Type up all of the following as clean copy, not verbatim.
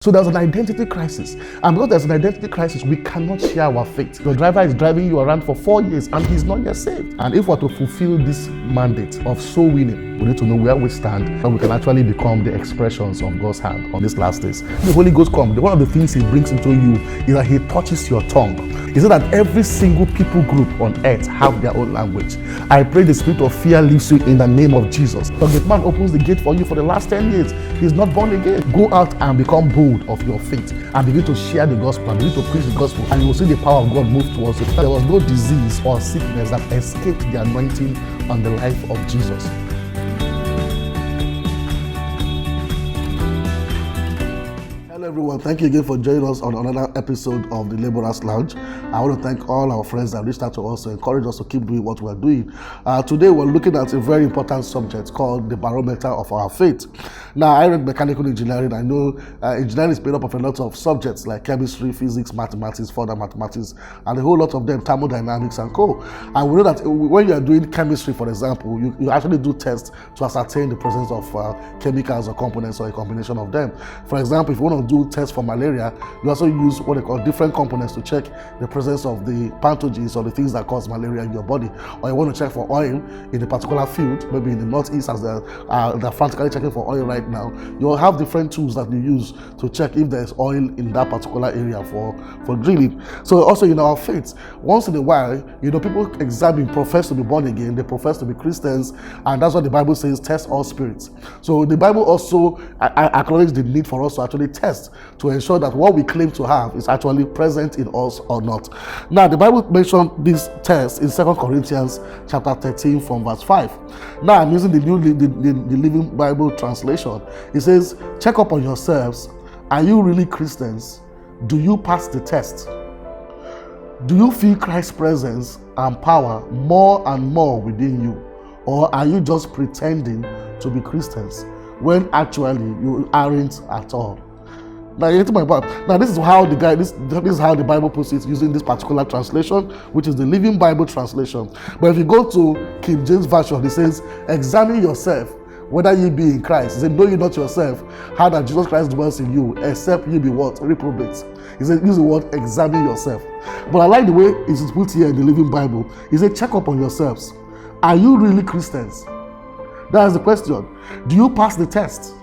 So there's an identity crisis. And because there's an identity crisis, we cannot share our faith. Your driver is driving you around for 4 years and he's not yet saved. And if we're to fulfill this mandate of soul winning, we need to know where we stand and we can actually become the expressions of God's hand on these last days. The Holy Ghost comes. One of the things he brings into you is that he touches your tongue. He said that every single people group on earth have their own language. I pray the spirit of fear leaves you in the name of Jesus. The gate man opens the gate for you for the last 10 years. He's not born again. Go out and become bold of your faith and begin to share the gospel and begin to preach the gospel, and you will see the power of God move towards you. There was no disease or sickness that escaped the anointing on the life of Jesus. Hello everyone, thank you again for joining us on another episode of the Laborers Lounge. I want to thank all our friends that reached out to us to encourage us to keep doing what we're doing. Today we're looking at a very important subject called the barometer of our faith. Now, I read mechanical engineering. I know engineering is made up of a lot of subjects like chemistry, physics, mathematics, further mathematics, and a whole lot of them, thermodynamics and co. And we know that when you are doing chemistry, for example, you actually do tests to ascertain the presence of chemicals or components or a combination of them. For example, if you want to do tests for malaria, you also use what they call different components to check the presence of the pathogens or the things that cause malaria in your body. Or you want to check for oil in a particular field, maybe in the northeast, as they're frantically checking for oil right now. You'll have different tools that you use to check if there's oil in that particular area for drilling. So also in our faith, once in a while, people profess to be born again, they profess to be Christians, and that's what the Bible says, test all spirits. So the Bible also acknowledges the need for us to actually test to ensure that what we claim to have is actually present in us or not. Now, the Bible mentioned this test in 2 Corinthians chapter 13 from verse 5. Now, I'm using the Living Bible translation. It says, check up on yourselves. Are you really Christians? Do you pass the test? Do you feel Christ's presence and power more and more within you? Or are you just pretending to be Christians when actually you aren't at all? Now, this is how the Bible puts it using this particular translation, which is the Living Bible translation. But if you go to King James Version, it says, examine yourself whether ye be in Christ. He said, know ye not yourself how that Jesus Christ dwells in you, except ye be what? Reprobates. He said, use the word examine yourself. But I like the way it is put here in the Living Bible. He said, check up on yourselves. Are you really Christians? That is the question. Do you pass the test?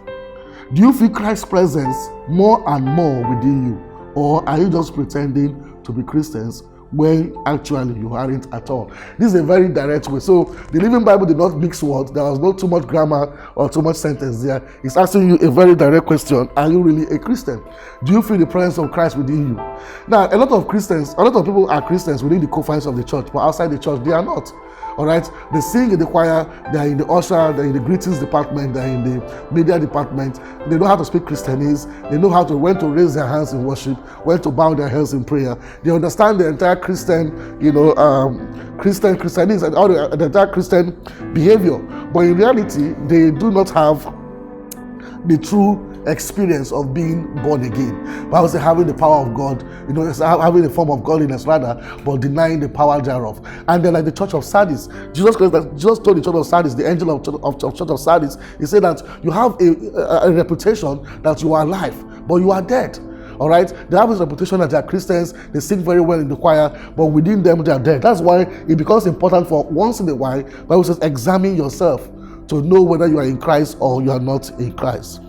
Do you feel Christ's presence more and more within you? Or are you just pretending to be Christians when actually you aren't at all? This is a very direct way. So the Living Bible did not mix words. There was not too much grammar or too much sentence there. It's asking you a very direct question. Are you really a Christian? Do you feel the presence of Christ within you? Now, a lot of people are Christians within the confines of the church, but outside the church, they are not. All right, they sing in the choir, they're in the usher, they're in the greetings department, they're in the media department. They know how to speak Christianese. They know when to raise their hands in worship, when to bow their heads in prayer. They understand the entire Christianese and all the entire Christian behavior. But in reality, they do not have the true experience of being born again. Bible says having the power of God, having a form of godliness rather, but denying the power thereof. And then like the church of Sardis, Jesus told the church of Sardis, the angel of church of Sardis, he said that you have a reputation that you are alive, but you are dead. All right, they have this reputation that they are Christians, they sing very well in the choir, but within them they are dead. That's why it becomes important for once in a while, Bible says, examine yourself to know whether you are in Christ or you are not in Christ.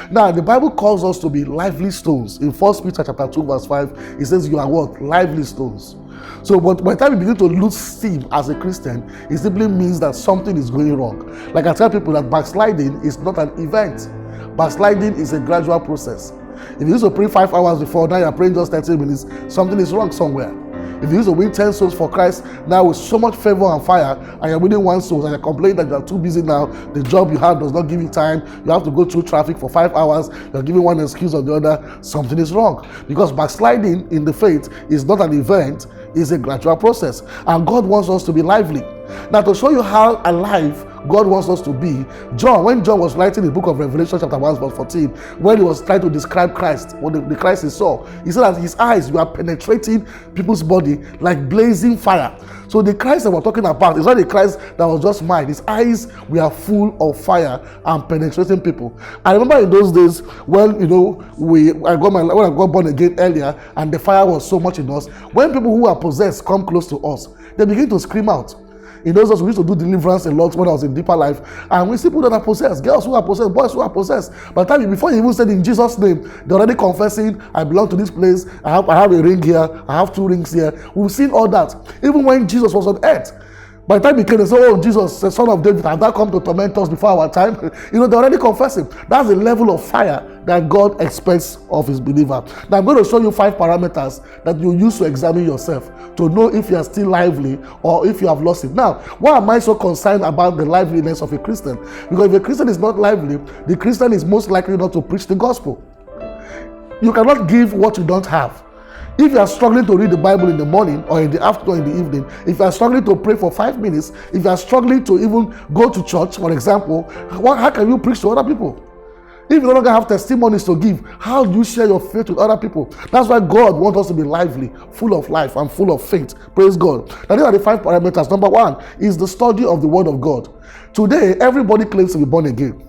Now, the Bible calls us to be lively stones. In 1 Peter chapter 2 verse 5, it says you are what? Lively stones. So but by the time you begin to lose steam as a Christian, it simply means that something is going wrong. Like I tell people that backsliding is not an event. Backsliding is a gradual process. If you used to pray 5 hours before, now you're praying just 30 minutes, something is wrong somewhere. If you used to win 10 souls for Christ, now with so much favor and fire, and you're winning 1 soul, and you're complaining that you're too busy now, the job you have does not give you time, you have to go through traffic for 5 hours, you're giving one excuse or the other, something is wrong. Because backsliding in the faith is not an event, it's a gradual process. And God wants us to be lively. Now, to show you how alive God wants us to be, when John was writing the book of Revelation chapter 1 verse 14, when he was trying to describe Christ, what the Christ he saw, he said that his eyes were penetrating people's body like blazing fire. So the Christ that we're talking about is not the Christ that was just mine. His eyes were full of fire and penetrating people. I remember in those days when when I got born again earlier, and the fire was so much in us. When people who are possessed come close to us, they begin to scream out. In those days, we used to do deliverance a lot when I was in deeper life, and we see people that are possessed, girls who are possessed, boys who are possessed. By the time before you even said in Jesus' name, they're already confessing, I belong to this place, I have a ring here, I have 2 rings here. We've seen all that. Even when Jesus was on earth, by the time he came, they said, oh, Jesus, the son of David, has that come to torment us before our time? They're already confessing. That's the level of fire that God expects of his believer. Now, I'm going to show you 5 parameters that you use to examine yourself to know if you are still lively or if you have lost it. Now, why am I so concerned about the liveliness of a Christian? Because if a Christian is not lively, the Christian is most likely not to preach the gospel. You cannot give what you don't have. If you are struggling to read the Bible in the morning or in the afternoon or in the evening, if you are struggling to pray for 5 minutes, if you are struggling to even go to church, for example, how can you preach to other people? If you no longer have testimonies to give, how do you share your faith with other people? That's why God wants us to be lively, full of life and full of faith. Praise God. Now, these are the 5 parameters. Number 1 is the study of the Word of God. Today, everybody claims to be born again.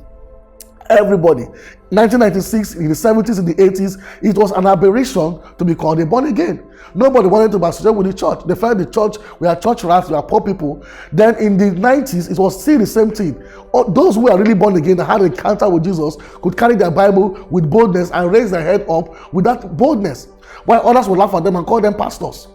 Everybody. 1996, in the 70s, in the 80s, it was an aberration to be called a born again. Nobody wanted to be associated with the church. They felt the church, we are church rats, we are poor people. Then in the 90s, it was still the same thing. Those who are really born again, that had an encounter with Jesus, could carry their Bible with boldness and raise their head up with that boldness, while others would laugh at them and call them pastors.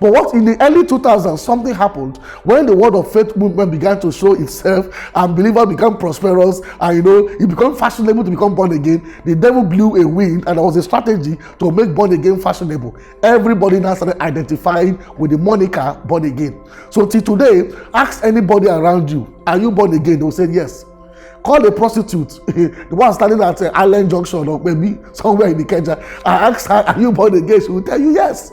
But what in the early 2000s, something happened when the word of faith movement began to show itself and believers became prosperous and it became fashionable to become born again. The devil blew a wind and there was a strategy to make born again fashionable. Everybody now started identifying with the moniker born again. So till today, ask anybody around you, are you born again? They will say yes. Call a prostitute, the one standing at Island Junction or maybe somewhere in the Ikeja, and ask her, are you born again? She will tell you yes.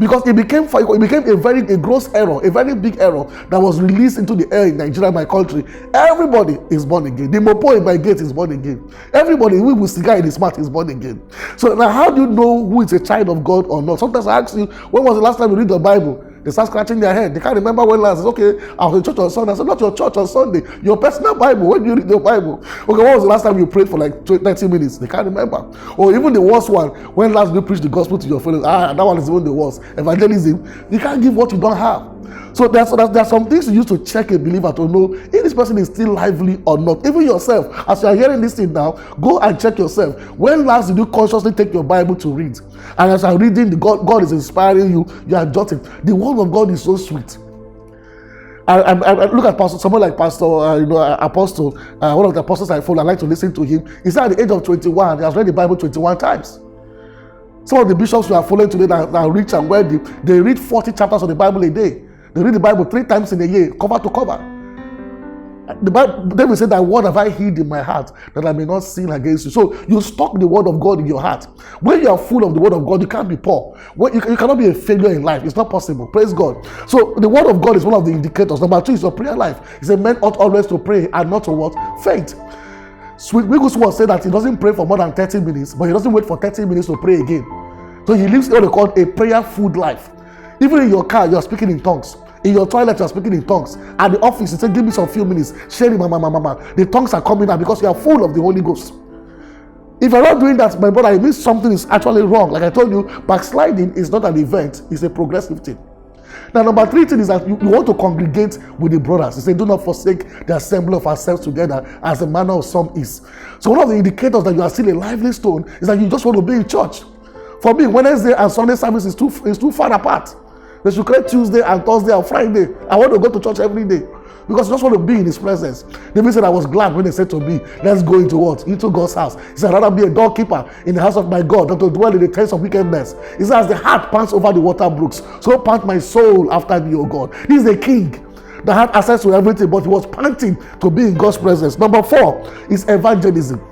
Because it became a gross error, a very big error that was released into the air in Nigeria, my country. Everybody is born again. The mopo in my gate is born again. Everybody with cigar in his mouth is born again. So now, how do you know who is a child of God or not? Sometimes I ask you, when was the last time you read the Bible? They start scratching their head. They can't remember when last. Okay, I was in church on Sunday. I said, not your church on Sunday. Your personal Bible. When you read your Bible. Okay, when was the last time you prayed for like 30 minutes? They can't remember. Or even the worst one, when last you preached the gospel to your fellows. That one is even the worst. Evangelism. You can't give what you don't have. So there are some things you use to check a believer to know if this person is still lively or not. Even yourself, as you are hearing this thing now, go and check yourself. When last did you consciously take your Bible to read? And as I'm reading, God is inspiring you, you are jotting. The word of God is so sweet. I look at someone like Pastor, Apostle, one of the apostles I follow, I like to listen to him. He's at the age of 21, he has read the Bible 21 times. Some of the bishops we are following today that are rich and wealthy, they read 40 chapters of the Bible a day. They read the Bible 3 times in a year, cover to cover. The Bible, David said, that word have I hid in my heart, that I may not sin against you. So you stock the word of God in your heart. When you are full of the word of God, you can't be poor. You cannot be a failure in life. It's not possible. Praise God. So the word of God is one of the indicators. Number 2 is your prayer life. He said, men ought always to pray and not to what? Faint. Wigglesworth said that he doesn't pray for more than 30 minutes, but he doesn't wait for 30 minutes to pray again. So he lives what they call a prayer-filled life. Even in your car, you are speaking in tongues. In your toilet, you are speaking in tongues. At the office, you say, give me some few minutes. Sharing, mama. The tongues are coming out because you are full of the Holy Ghost. If you're not doing that, my brother, it means something is actually wrong. Like I told you, backsliding is not an event. It's a progressive thing. Now, number 3 thing is that you want to congregate with the brothers. He said, do not forsake the assembly of ourselves together as the manner of some is. So one of the indicators that you are still a lively stone is that you just want to be in church. For me, Wednesday and Sunday service is too far apart. They should create Tuesday and Thursday and Friday. I want to go to church every day because I just want to be in his presence. David said, I was glad when they said to me, let's go into what? Into God's house. He said, I'd rather be a doorkeeper in the house of my God than to dwell in the tents of wickedness. He said, as the hart pants over the water brooks, so pant my soul after thee, O God. He is a king that had access to everything, but he was panting to be in God's presence. Number 4 is evangelism.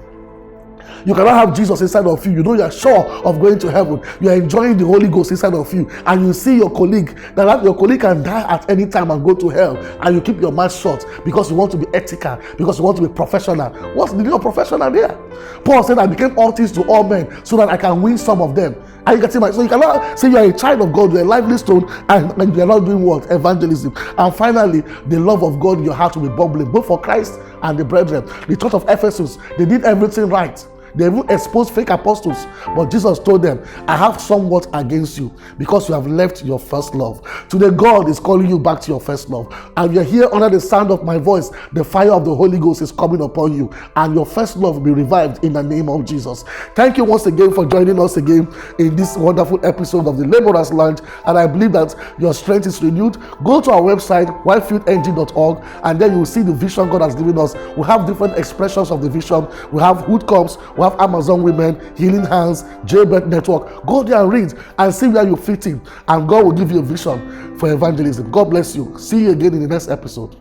You cannot have Jesus inside of you. You know you're sure of going to heaven. You're enjoying the Holy Ghost inside of you. And you see your colleague, that your colleague can die at any time and go to hell. And you keep your mouth shut because you want to be ethical, because you want to be professional. What's the deal of professional there? Paul said, I became all things to all men so that I can win some of them. Are you getting my? So you cannot say you're a child of God, you're a lively stone, and you're not doing what? Evangelism. And finally, the love of God in your heart will be bubbling, both for Christ and the brethren. The church of Ephesus, they did everything right. They even exposed fake apostles, but Jesus told them, I have somewhat against you because you have left your first love. Today, God is calling you back to your first love. And you're here under the sound of my voice. The fire of the Holy Ghost is coming upon you, and your first love will be revived in the name of Jesus. Thank you once again for joining us again in this wonderful episode of the Laborers Lounge. And I believe that your strength is renewed. Go to our website, whitefieldng.org, and then you will see the vision God has given us. We have different expressions of the vision. We have Hood Comes, we have Amazon Women, Healing Hands, Jaybird Network. Go there and read and see where you fit in, and God will give you a vision for evangelism. God bless you. See you again in the next episode.